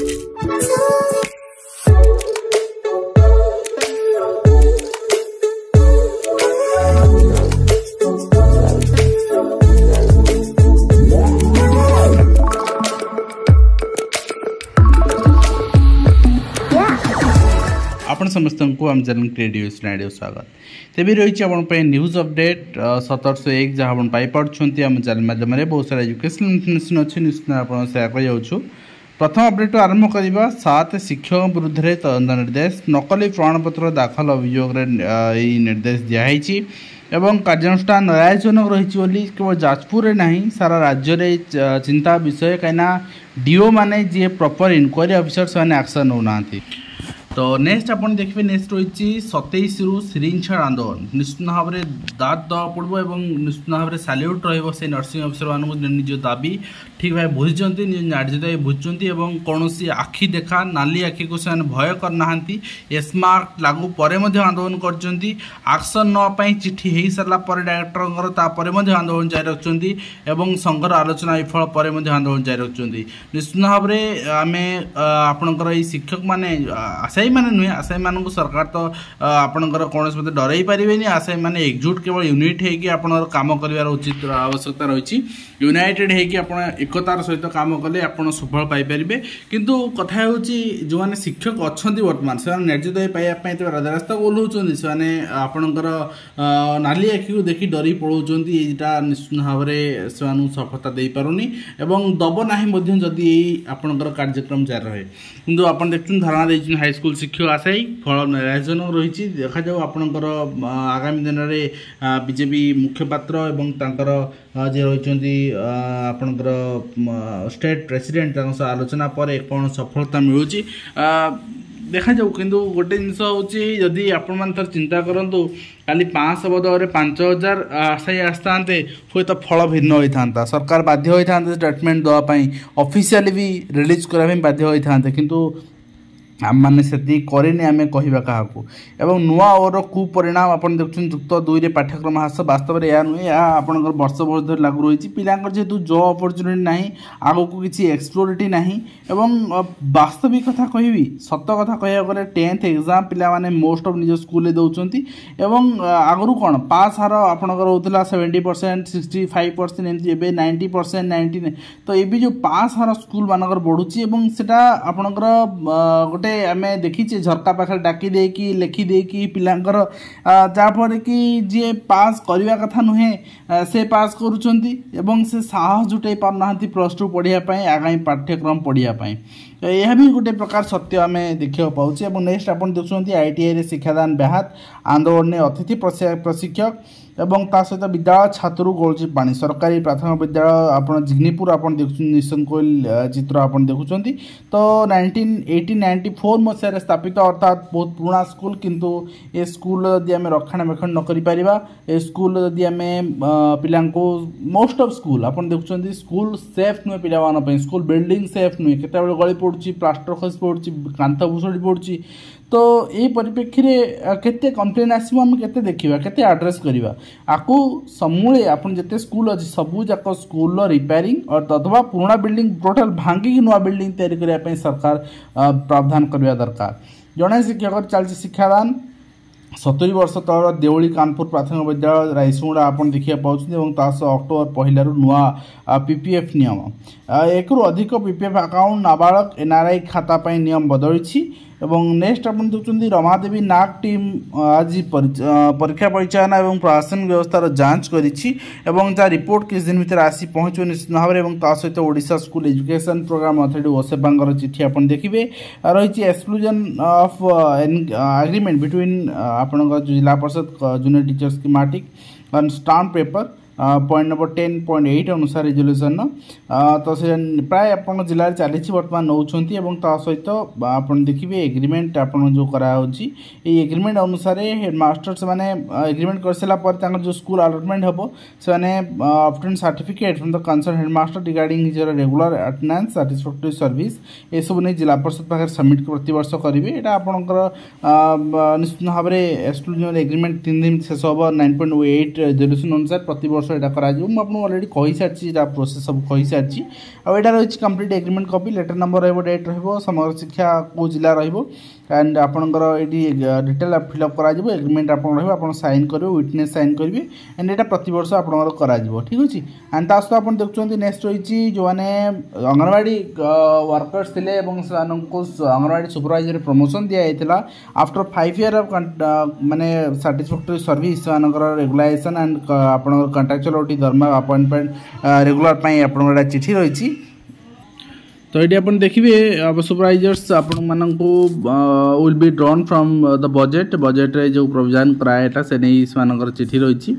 आपण समस्त को आम चैनल क्रिएटिव स्टूडियो स्वागत तेज रही आप न्यूज अपडेट 1701 जहाँ आप पाइपुंट आम चैनल माध्यम बहुत सारा एजुकेशनल इनफर्मेशन अच्छी निश्चित आप सेयार कर प्रथम अपडेट आरंभ करवा 7 शिक्षक विरुद्ध में तदंत निर्देश नकली प्रमाणपत्र दाखल अभियोग निर्देश दिखाई एवं कार्यानुष्ठान न्यायजनक रही केवल जाजपुर में नहीं सारा राज्य में चिंता विषय कहीं डीओ मैंने जी प्रॉपर इनक्वारी ऑफिसर से एक्शन नौना। तो नेक्स्ट आप देखिए नेक्स्ट रही 27 रु सिरिंज छाड़ आंदोलन निश्चित भाव में दाद देवा पड़ो और निश्चित भाव में साल्यूट रही नर्सिंग अफिसर मानक निज दाबी ठीक भाव बुझी निज न्याय बुझुंट कौन आखि देखा नाली आखि को भय करना स्मार्ट लागू पर आंदोलन करक्शन नापी चिठी हो सारापर डायरेक्टर आंदोलन जारी रखुच्च संघर आलोचना विफल पर आंदोलन जारी रखुच्च निश्चित भाव में आम आपणकर शिक्षक मैंने आशायी मैंने नुहे आशायी मान सरकार तो आपणकर कौन मत डरई पारे आशायी मैंने एकजुट केवल यूनिट हो काम कर उचित आवश्यकता रही यूनाइटेड हो एकतार सहित काम कले आप सुफल पाइपर किंतु कथा हूँ जो मैंने शिक्षक अच्छा बर्तमान से न्याय पाइबापी राजरास्ता ओह्लाउं से आपणकर नाली आखि को देखी डरी पड़ाऊँ यहाँ निश्चित भाव में से सफलता दे पारुनी दब ना जदि आपणकर कार्यक्रम जारी रहे किंतु आप देखते धारणा दे हाईस्कल शिक्षक आशायी फल न्यायजनक रही देखा जाऊ आपणकर आगामी दिन में बीजेपी मुखपात्र जे रही आपणकर स्टेट प्रेसिडेंट आलोचना पर कौन सफलता मिलूँ देखा जाऊ किंतु गोटे जिनस हूँ जदि आपण चिंता करूँ खाली 500 बदल 5000 आशायी आसता हुए तो फल भिन्न होता सरकार बाध्य होता स्टेटमेंट देवाई ऑफिशियली भी रिलीज करने बाध्य होता किंतु आम मैंने से करनी आम कहवा क्या नुआ और कुपरिणाम आप देखते युक्त 2 पाठ्यक्रम ह्रास वास्तव में यह नुहे आपंकर वर्ष वर्ष धरी लागू रही पिला जेहेतु जॉब अपरच्युनिटी ना आग को किसी एक्सप्लोरिटी ना वास्तविक कथा कहि सत कथा कह गले 10th एग्जाम पिला माने मोस्ट ऑफ निज स्कूल दौरान आगु कौन पास हार आपंकर होता 70% 65% एमती 90% 90 तो ये जो पास हार स्कूल मानकर बढ़ुची सेटा आपंकर गोटे आम देखीचे झरका पाखे डाकी देकी लिखिदेकी पिलांकर जहाँफल कि जी पास करने कथा नुहे से पास करुँच से साहस जुटाई पारना +2 पढ़ाई आगामी पाठ्यक्रम पढ़ाई यह भी गोटे प्रकार सत्य आम देखा पाचे। नेक्स्ट आप देखुं ITI शिक्षादान ब्याहत आंदोलन में अतिथि प्रशिक्षक एवं ता सहित विद्यालय छात्रु गलुची पानी सरकारी प्राथमिक विद्यालय आप जिग्नीपुर आप निशन कोइल चित्र आप देखुं तो 1994 मसीह स्थापित अर्थात बहुत पुराना स्कूल किंतु ये स्कूल जदि आम रक्षणाबेक्षण न कर स्कूल जदि आम पिला मोस्ट ऑफ स्कूल आप देखुं स्कूल सेफ नुहे पिला स्कूल बिल्डिंग सेफ नुहे केत गली पड़ी प्लास्टर खसी पड़ी कांथ भूसड़ी पड़ी तो ये परिप्रेक्षी में केते कंप्लेन आसो आम के देखा के आड्रेस करवा आपको समूले आप जिते स्कूल अच्छे सबू जाक स्कूल रिपेयरिंग और अथवा पुराना बिल्डिंग टोटाल भांगिक नुआ बिल्डिंग तैयारी करने सरकार प्रावधान करवा दरकार। जड़े शिक्षक चलती शिक्षादान 70 वर्ष तल देवली कानपुर प्राथमिक विद्यालय रायसुंगड़ा आप देखा पाँच अक्टोबर 1 नुआ PPF नियम 1 रु अधिक PPF अकाउंट नाबालक NRI खाता नियम बदली नेक्स्ट आप देखते रमादेवी नाग टीम आज परीक्षा परिचालना और प्रशासन व्यवस्थार जांच करी रिपोर्ट किस दिन भर आसी पहुँचो निश्चित भाव में सहित Odisha school education program authority ओसेबांगर चिठी आप देखिए रही एक्सक्लूजन ऑफ एग्रीमेंट बिटवीन आपण जिला परिषद जूनियर टीचर्स की माटिक on stamp paper point number 10.8 अनुसार रेजोल्यूशन तो से प्राय आप जिले में चली बर्तमान नौ सहित आप देखिए एग्रीमेंट आप जो कराई एग्रीमेंट अनुसार हेडमास्टर से मैंने एग्रीमेंट कर सारापर जो स्कूल अलटमेंट हम से obtain certificate from the concern headmaster regarding his her regular attendance satisfactory service ये सब नहीं जिला परिषद पाखे सबमिट प्रतिवर्ष करेंगे यहाँ आपंकर निश्चित भाव में एक्सक्लूजन एग्रीमेंट 3 दिन शेष हम 9.8 रेजोल्यूशन अनुसार प्रतिवर्ष प्रतिवर्ष यहाँ कर अलरेडी कही सारी प्रोसेस सब कही सारी आईटा रही complete agreement copy letter number रही डेट रही समग्र शिक्षा को जिला रंड आपंकर ये डिटेल फिलअप कर एग्रीमेंट आप साइन करेंगे विटनेस साइन करेंगे एंड यहाँ प्रतिवर्ष आपंकर कर ठीक अच्छे एंड ता सहित आप देखुं नेक्स्ट रही जो मैंने अंगनवाड़ी वर्कर्स थे अंगनवाड़ी सुपरवाइजर प्रमोशन दिया आफ्टर 5 years ऑफ माने साटिस्फैक्टरी सर्विस से रेगुलाइजेशन एंड आपन कंट्राक्चुअल दरमा अपॉइंटमेंट रेगुलर आप चिठी रही तो ये आप देखिए सुपरवाइजर्स आपण मानक will be drawn from the budget रे जो प्रोविजन कराया से नहीं इस चिठी रही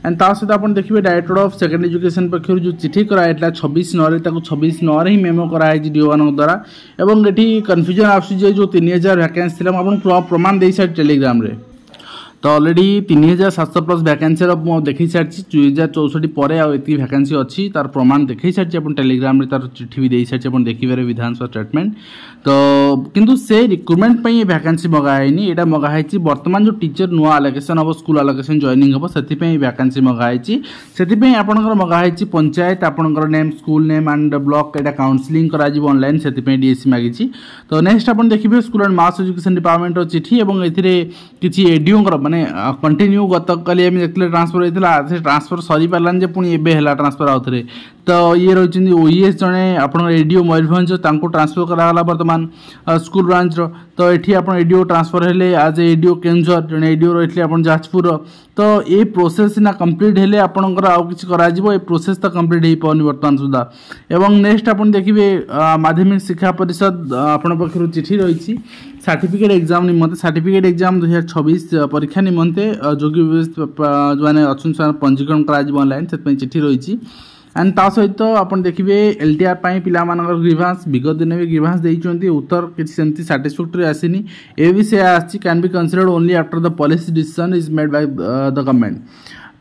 एंड ता सहित आप देखिए डायरेक्टर ऑफ सेकेंडरी एजुकेशन पक्षर जो चिठी कराया 26/9 26/9 ही मेमो कराई डीओ मान द्वारा एवं ये कन्फ्यूजन आस जो 3000 वैकेंसी थी आपको प्रमाण दे सारी टेलीग्राम रे तो ऑलरेडी 3700+ वैकेंसी देखी सारी 2064 पर आती वैकेंसी अच्छी तार प्रमाण देखी सारी आप टेलीग्राम तार चिठी भी दे सारी देखिए विधानसभा स्टेटमेंट तो किंतु से रिक्रुटमेंट ये वैकेंसी मगाई यहाँ मगाई बर्तमान जो टीचर नुआ आलोकेशन हम स्कूल आलोकेशन जॉइनिंग हम से वैकेंसी मगाई से आपंकर मगाई पंचायत आपंकर name school name and block यहाँ काउंसलिंग ऑनलाइन से डीएससी मागी तो नेक्स्ट आप देखिए school and mass education department चिठी और ये एडीओ माने कंटिन्यू गत काली आम देखते ट्रांसफर होता से ट्रांसफर सरी पारानी पुणी एवं ट्रांसफर आउ थे तो ये रही ओएस जड़े आप एडीओ मयूरभंज ट्रांसफर कराला बर्तमान स्कूल ब्रांच तो ये आप एडीओ ट्रांसफर हेले आज एडीओ केन्दुझर जड़े एडीओ रही आप जाजपुर तो ये प्रोसेस ना कंप्लीट हेले आपंकर आउ कि प्रोसेस तो कंप्लीट हो पानी बर्तमान सुधा एवं नेक्स्ट आप देखिए माध्यमिक शिक्षा परिषद आपण पक्षर चिठी रही सर्टिफिकेट एग्जाम निमंते सर्टिफिकेट एग्जाम 2026 परीक्षा निमंते योग्य जो मैंने अच्छा पंजीकरण कर ऑनलाइन से चिठी रही एंड ता सहित आप देखिए एलटीआर पिला ग्रीभांस विगत दिन भी ग्रीभांस देते उत्तर किसी सेमती साटिस्फैक्टरी आसनी ए भी से can be considered only after the policy decision is made by the government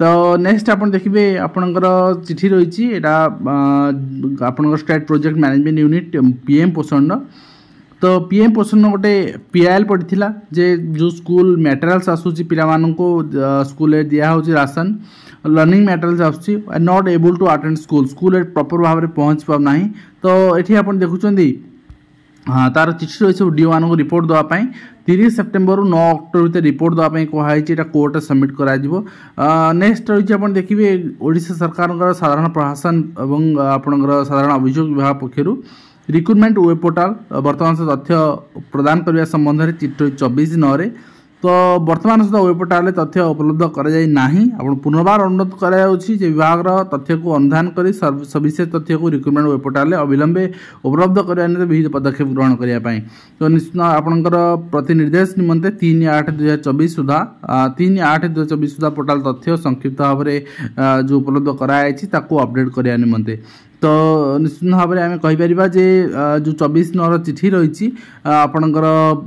तो नेक्स्ट आप देखिए आपंकर चिठी रही आपंकर state project management unit PM पोषण तो पीएम पोषण गोटे पीआईएल पड़ा जे जो स्कूल मटेरियल्स आसूची पिला स्कूल दिया हो राशन लर्निंग मटेरियल्स आसूची not able to attend school proper भाव में पहुँच पाना तो ये आप देखुं हाँ तार चिठी रही सब डीओ मान रिपोर्ट देवाई 30 सेप्टेम्बर 9 अक्टोबर भितर रिपोर्ट देवाई कहना कोर्ट सबमिट कर नेक्स्ट रही आप देखिए ओडिशा सरकार साधारण प्रशासन और आपंकर साधारण अभियोग विभाग पक्षर रिक्रुटमेंट वेब पोर्टाल बर्तमान से तथ्य प्रदान करने संबंध में चिठी 24/9 तो बर्तमान सुधा वेब पोर्टाल तथ्य उपलब्ध कर पुनर्बार अनुरोध कर विभाग तथ्य को अनुधान कर सविशेष तथ्य को रिक्रुटमेंट वेब पोर्टाल अविलंबे उपलब्ध करने विविध पदक्षेप ग्रहण करने तो निश्चित आपंकर प्रति निर्देश निमंते 3/8/2024 सुधा 3/8/2024 सुधा पोर्टाल तथ्य संक्षिप्त भाव में जो उपलब्ध कराई अपडेट करने निमंते तो निश्चित भाव में आम कहीपर जे जो 24/9 चिठी रही आपंकर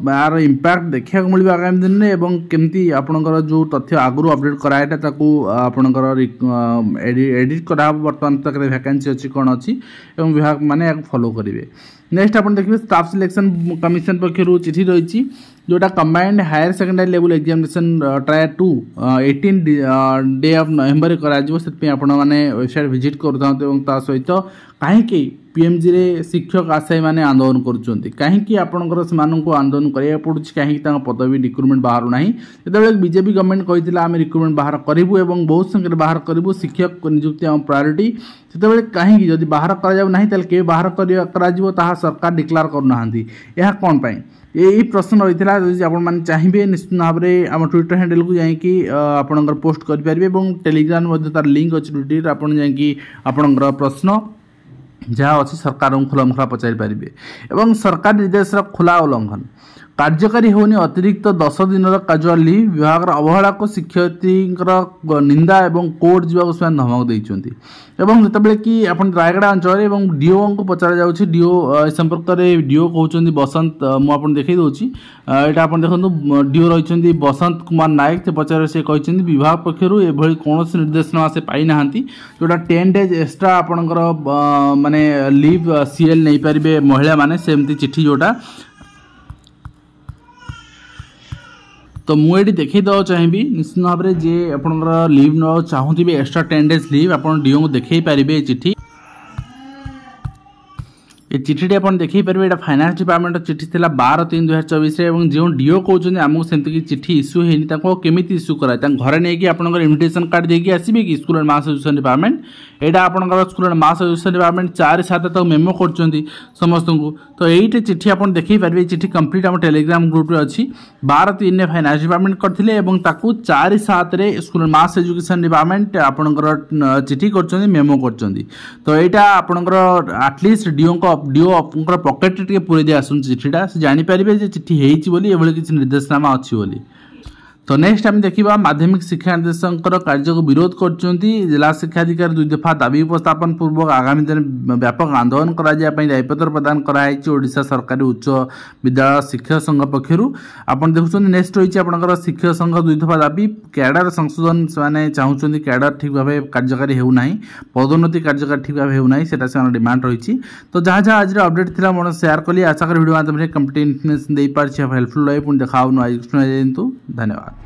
यार इम्पैक्ट देखा मिले आगामी दिन में एवं केमती आपंकर जो तथ्य आगु अपडेट कराया आपंकर एडिट करा बर्तमान तक वैकेंसी अच्छी कौन अच्छी विभाग मैंने फॉलो करेंगे नेक्स्ट आप देखिए स्टाफ सिलेक्शन कमिशन पक्षर चिठी रही जोटा combined higher secondary level examination trial 2 18 day of November मैंने वेबसाइट विजिट करूँ सहित कहीं पीएमजी रे शिक्षक आशायी मैंने आंदोलन करुँच आपंकर से आंदोलन करा पड़ू कहीं पदवी रिक्रुटमेंट बाहर ना जो बीजेपी गवर्नमेंट कही आम रिक्रुटमेंट बाहर करूँ और बहुत संख्या बाहर करूँ शिक्षक नियुक्ति आम प्रायोरिटी से कहीं जब बाहर कर बाहर कर सरकार डिक्लेयर करना यह कौन पाई यही प्रश्न रही है आपने चाहिए निश्चित भाव में आम ट्विटर हैंडल को जाकि आपंकर पोस्ट करेंगे और टेलीग्राम तार लिंक अच्छी ट्विटर आप आपंकर प्रश्न जहाँ अच्छी सरकार को खुलामखुला पचारि पारे और सरकार निर्देश खुला उल्लंघन कार्यकारी होनी अतिरिक्त 10 दिन कैजुअल लीव विभाग अवहेला को शिक्षयित्री निंदा और कोर्ट जावाक से धमक देते जितेबाला कि आप रायगड़ा अंचल डीओ को पचरा जाऊँगी डीओ संपर्क में डीओ कहते बसंत मुझे देखी दूसरी यहाँ आप देखो डीओ रही बसंत कुमार नायक से पचारे से कहते विभाग पक्षर एभली कौन निर्देशना से पाई ना जोटा 10 days एक्सट्रा आपंकर माने लीव सीएल नहीं पारे महिला माने सेमती चिठी जोटा तो मुझे देखी देवा चाहिए निश्चित भाव में जे आपंकर लिव ना चाहूबे एक्सट्रा 10 डेज लिव आप डीओ को देखई पारे चिठी ये चिठी आप देखी पारे यहाँ फाइनान्स डिपार्टमेंट चिठी थी 12/3/2024 जो डीओ कहते आमको सेमती चिठी इश्यू होनी केमी इश्यू कराए घरे नहीं आप इनविटेशन कार्ड देकी आसबे कि school and mass education department यहाँ आप school and mass education department 4/7 तक मेमो कर समस्त को तो ये चिठी आप देखी पारे चिठी कंप्लीट आम टेलीग्राम ग्रुप अच्छी 12/3 फाइनान्स डिपार्टमेंट करते 4/7 school and mass education department आपंकर चिठी कर मेमो कर तो यहाँ आपंकर आटलिस्ट डीओ पकेट पूरे दे आस चिठीटा से जानीपारे चिठी होली किसी निर्देशनामा अच्छी बोली। तो नेक्स्ट आम देखा माध्यमिक शिक्षा निर्देशक कार्य को विरोध कर जिला शिक्षाधिकारी 2 दफा दाबी उपस्थापन पूर्वक आगामी दिन व्यापक आंदोलन कराई दायीपत्र प्रदान कराई ओडिशा सरकारी उच्च विद्यालय शिक्षक संघ पक्षर आप देखुं नेक्स्ट रही आपंकर शिक्षक संघ 2 दफा दाबी कैडर संशोधन से चाहते कैडर ठीक भाव कार्यकारी होना पदोन्नति कार्यकारी ठीक भाव होना से डिमांड रही तो जहाँ जहाँ आज अपडेट थी मैं शेयर कली आशा कर वीडियो माध्यम कंप्लीट इन्फर्मेशन दे पार्टी हेल्पफुल रही पुणी देखा धन्यवाद।